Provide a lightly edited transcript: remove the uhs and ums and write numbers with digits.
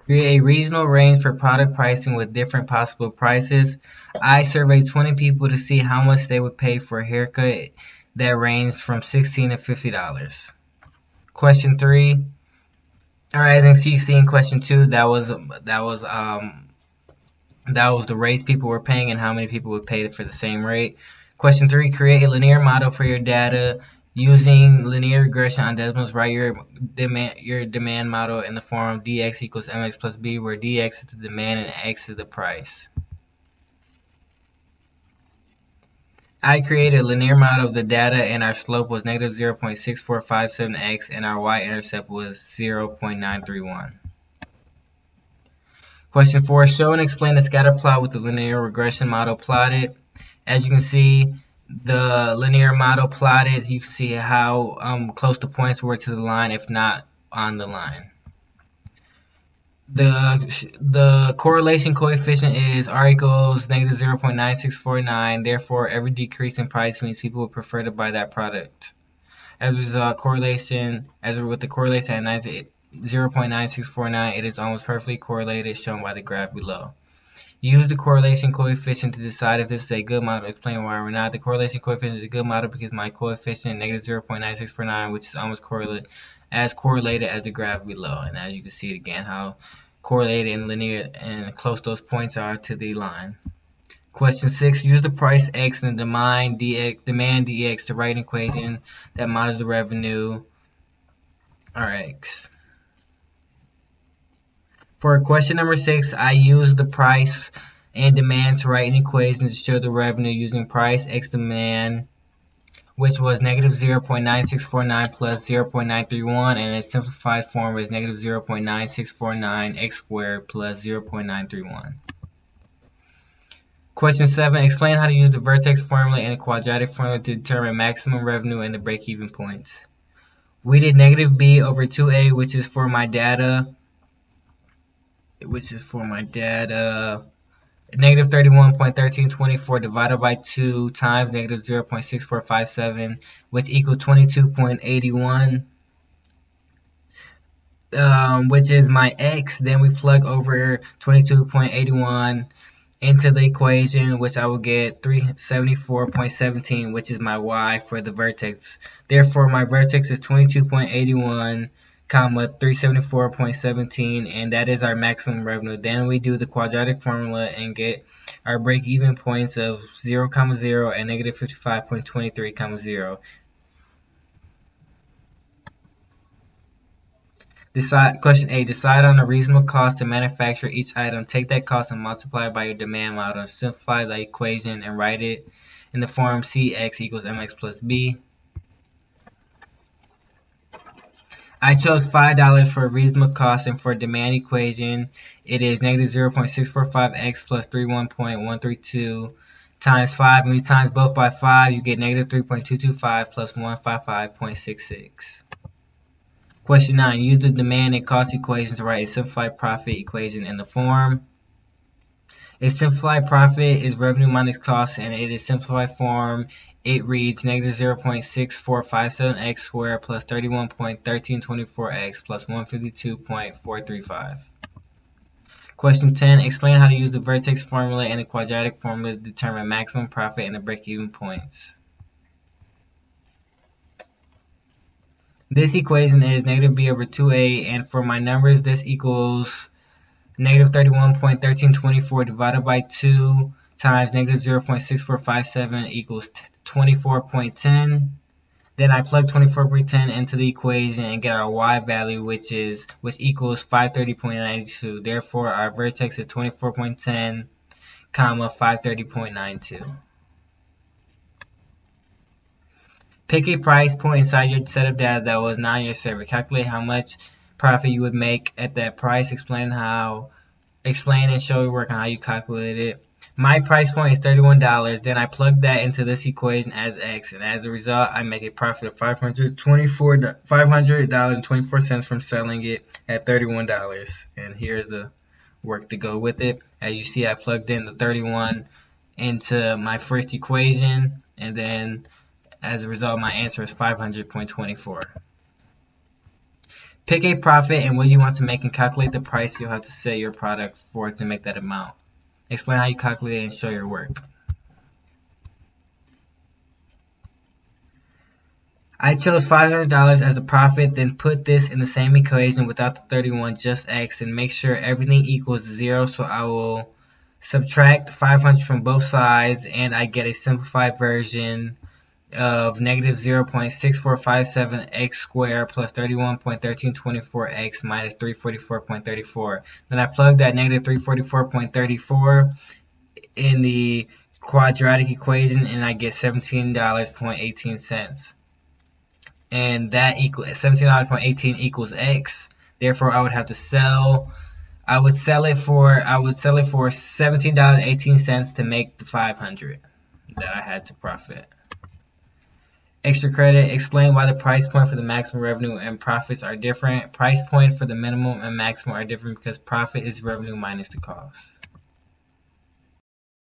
Create a regional range for product pricing with different possible prices. I surveyed 20 people to see how much they would pay for a haircut that ranged from $16 to $50. Question 3. Alright, as you see in question 2, that was the rates people were paying and how many people would pay for the same rate. Question 3, create a linear model for your data using linear regression on decimals. Write your demand model in the form dx equals mx plus b, where dx is the demand and x is the price. I created a linear model of the data and our slope was negative 0.6457x and our y-intercept was 0.931. Question 4, show and explain the scatter plot with the linear regression model plotted. As you can see, the linear model plotted, you can see how close the points were to the line, if not on the line. The correlation coefficient is R equals negative 0.9649. Therefore, every decrease in price means people would prefer to buy that product. As a result, with the correlation at 0.9649, it is almost perfectly correlated, shown by the graph below. Use the correlation coefficient to decide if this is a good model. Explain why or not. The correlation coefficient is a good model because my coefficient negative 0.9649, which is almost correlated as the graph below. And as you can see again, how correlated and linear and close those points are to the line. Question 6. Use the price x and the demand dx to write an equation that models the revenue Rx. For question number 6, I used the price and demand to write an equation to show the revenue using price x demand, which was negative 0.9649 plus 0.931, and its simplified form was negative 0.9649 x squared plus 0.931. Question 7, explain how to use the vertex formula and the quadratic formula to determine maximum revenue and the break-even points. We did negative b over 2a, which is for my data, negative 31.1324 divided by 2 times negative 0.6457, which equals 22.81, which is my x. Then we plug over 22.81 into the equation, which I will get 374.17, which is my y for the vertex. Therefore, my vertex is 22.81, 374.17, and that is our maximum revenue. Then we do the quadratic formula and get our break-even points of 0, 0 and negative 55.23, 0. Question 8. Decide on a reasonable cost to manufacture each item. Take that cost and multiply it by your demand model. Simplify the equation and write it in the form Cx equals Mx plus B. I chose $5 for a reasonable cost, and for a demand equation, it is negative 0.645x plus 31.132 times 5. When you times both by 5, you get negative 3.225 plus 155.66. Question 9. Use the demand and cost equation to write a simplified profit equation in the form. A simplified profit is revenue minus cost, and it is simplified form. It reads negative 0.6457x squared plus 31.1324x plus 152.435. Question 10. Explain how to use the vertex formula and the quadratic formula to determine maximum profit and the break-even points. This equation is negative b over 2a, and for my numbers, this equals negative 31.1324 divided by 2 times negative 0.6457 equals 24.10. Then I plug 24.10 into the equation and get our y value, which equals 530.92. Therefore, our vertex is 24.10, 530.92. Pick a price point inside your set of data that was not in your server. Calculate how much profit you would make at that price. Explain and show your work on how you calculate it. My price point is $31. Then I plug that into this equation as x, and as a result, I make a profit of $500.24 from selling it at $31. And here's the work to go with it. As you see, I plugged in the 31 into my first equation, and then as a result, my answer is 500.24. Pick a profit and what you want to make and calculate the price you'll have to sell your product for to make that amount. Explain how you calculate it and show your work. I chose $500 as the profit, then put this in the same equation without the 31, just X, and make sure everything equals 0. So I will subtract 500 from both sides, and I get a simplified version of negative 0.6457x squared plus 31.1324x minus 344.34. Then I plug that negative 344.34 in the quadratic equation, and I get $17.18. And that equals $17.18 equals X. Therefore, I would have to sell. I would sell it for $17.18 to make the 500 that I had to profit. Extra credit. Explain why the price point for the maximum revenue and profits are different. Price point for the minimum and maximum are different because profit is revenue minus the cost.